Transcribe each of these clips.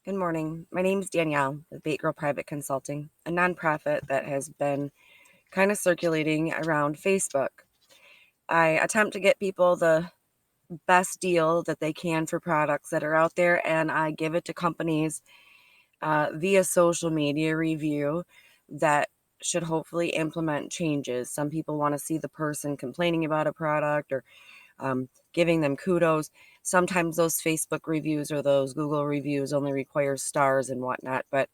Good morning. My name is Danielle with Bait Girl Private Consulting, a nonprofit that has been kind of circulating around Facebook. I attempt to get people the best deal that they can for products that are out there, and I give it to companies via social media review that should hopefully implement changes. Some people want to see the person complaining about a product or giving them kudos. Sometimes those Facebook reviews or those Google reviews only require stars and whatnot. But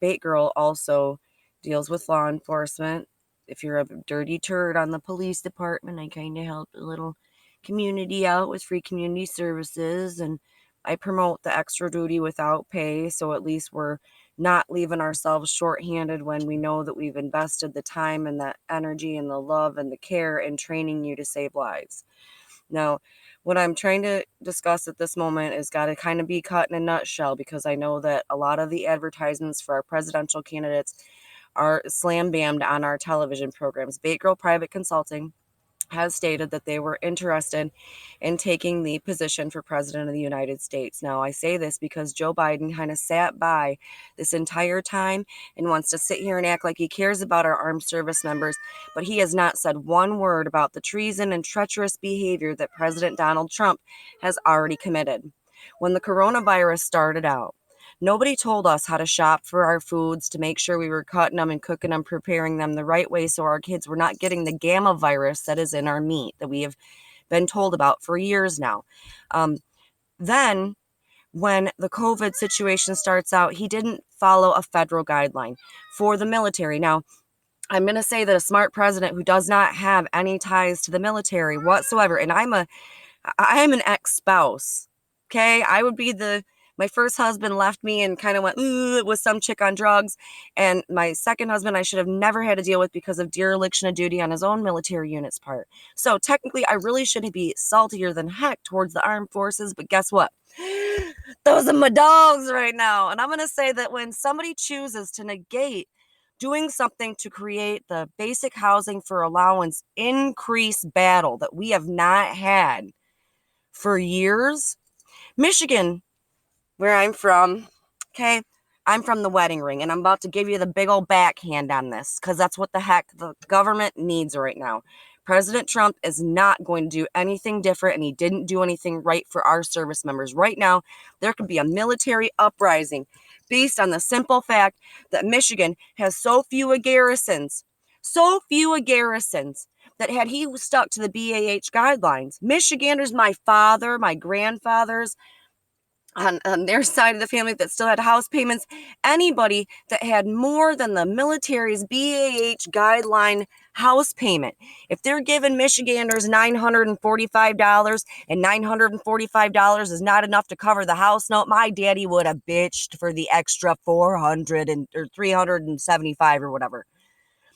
Bait Girl also deals with law enforcement. If you're a dirty turd on the police department, I kind of help a little community out with free community services, and I promote the extra duty without pay, so at least we're not leaving ourselves shorthanded when we know that we've invested the time and the energy and the love and the care in training you to save lives. Now, what I'm trying to discuss at this moment is got to kind of be cut in a nutshell, because I know that a lot of the advertisements for our presidential candidates are slam bammed on our television programs. Bait Girl Private Consulting has stated that they were interested in taking the position for president of the United States. Now, I say this because Joe Biden kind of sat by this entire time and wants to sit here and act like he cares about our armed service members, but he has not said one word about the treason and treacherous behavior that President Donald Trump has already committed. When the coronavirus started out, nobody told us how to shop for our foods, to make sure we were cutting them and cooking them, preparing them the right way so our kids were not getting the gamma virus that is in our meat that we have been told about for years now. Then, when the COVID situation starts out, he didn't follow a federal guideline for the military. Now, I'm going to say that a smart president who does not have any ties to the military whatsoever, and I'm an ex-spouse. Okay. I would be my first husband left me and kind of went with some chick on drugs. And my second husband, I should have never had to deal with because of dereliction of duty on his own military unit's part. So technically, I really should be saltier than heck towards the armed forces. But guess what? Those are my dogs right now. And I'm going to say that when somebody chooses to negate doing something to create the basic housing for allowance increase battle that we have not had for years. Michigan, where I'm from, okay, I'm from the wedding ring, and I'm about to give you the big old backhand on this because that's what the heck the government needs right now. President Trump is not going to do anything different, and he didn't do anything right for our service members. Right now, there could be a military uprising based on the simple fact that Michigan has so few garrisons, that had he stuck to the BAH guidelines, Michiganders, my father, my grandfathers, on their side of the family that still had house payments, anybody that had more than the military's BAH guideline house payment, if they're giving Michiganders $945 and $945 is not enough to cover the house note, my daddy would have bitched for the extra 400 or 375 or whatever.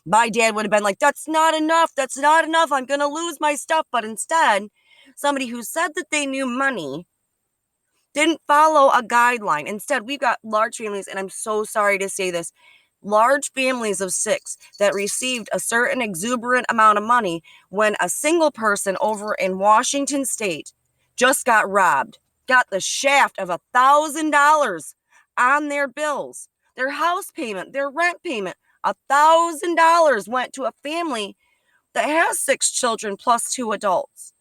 My dad would have been like, that's not enough. I'm going to lose my stuff. But instead, somebody who said that they knew money didn't follow a guideline. Instead, we've got large families, and I'm so sorry to say this, large families of 6 that received a certain exuberant amount of money when a single person over in Washington State just got robbed, got the shaft of $1,000 on their bills, their house payment, their rent payment. $1,000 went to a family that has 6 children plus 2 adults.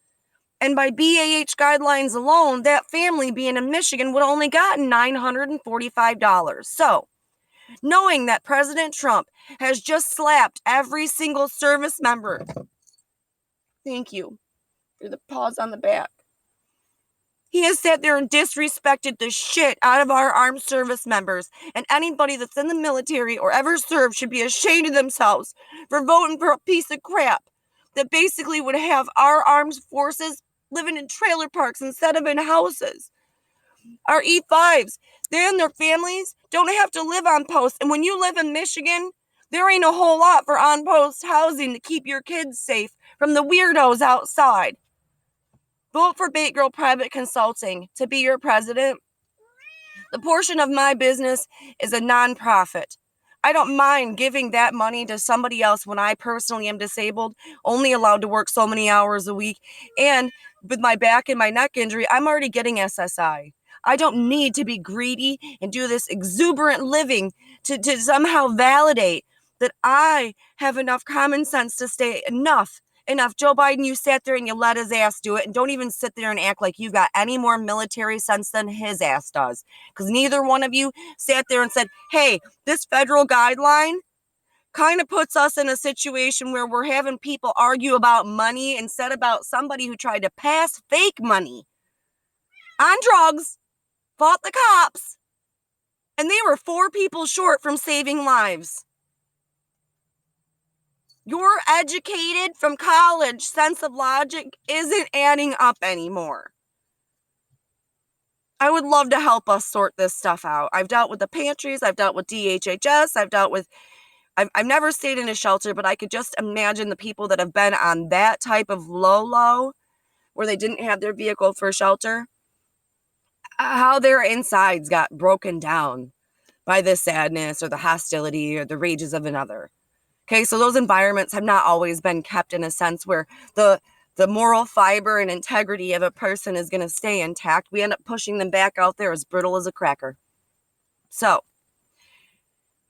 And by BAH guidelines alone, that family being in Michigan would have only gotten $945. So, knowing that President Trump has just slapped every single service member, thank you for the pause on the back. He has sat there and disrespected the shit out of our armed service members. And anybody that's in the military or ever served should be ashamed of themselves for voting for a piece of crap that basically would have our armed forces living in trailer parks instead of in houses. Our E5s, they and their families don't have to live on post. And when you live in Michigan, there ain't a whole lot for on-post housing to keep your kids safe from the weirdos outside. Vote for Bait Girl Private Consulting to be your president. The portion of my business is a nonprofit. I don't mind giving that money to somebody else when I personally am disabled, only allowed to work so many hours a week. And with my back and my neck injury, I'm already getting SSI. I don't need to be greedy and do this exuberant living to somehow validate that I have enough common sense to stay enough. Joe Biden, you sat there and you let his ass do it, and don't even sit there and act like you got any more military sense than his ass does. Because neither one of you sat there and said, hey, this federal guideline kind of puts us in a situation where we're having people argue about money instead about somebody who tried to pass fake money on drugs, fought the cops, and they were 4 people short from saving lives. Your educated from college sense of logic isn't adding up anymore. I would love to help us sort this stuff out. I've dealt with the pantries. I've dealt with DHHS. I've never stayed in a shelter, but I could just imagine the people that have been on that type of low, where they didn't have their vehicle for shelter, how their insides got broken down by the sadness or the hostility or the rages of another. Okay, so those environments have not always been kept in a sense where the moral fiber and integrity of a person is going to stay intact. We end up pushing them back out there as brittle as a cracker. So,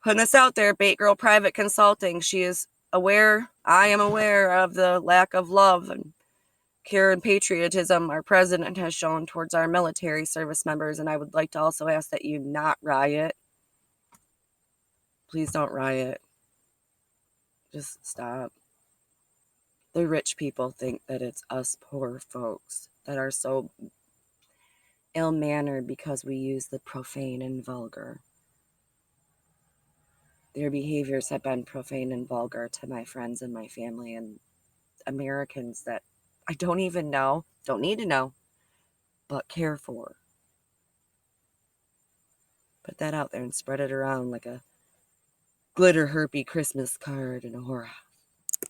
putting this out there, Bait Girl Private Consulting, she is aware, I am aware of the lack of love and care and patriotism our president has shown towards our military service members, and I would like to also ask that you not riot. Please don't riot. Just stop. The rich people think that it's us poor folks that are so ill-mannered because we use the profane and vulgar. Their behaviors have been profane and vulgar to my friends and my family and Americans that I don't even know, don't need to know, but care for. Put that out there and spread it around like a glitter herpy Christmas card in a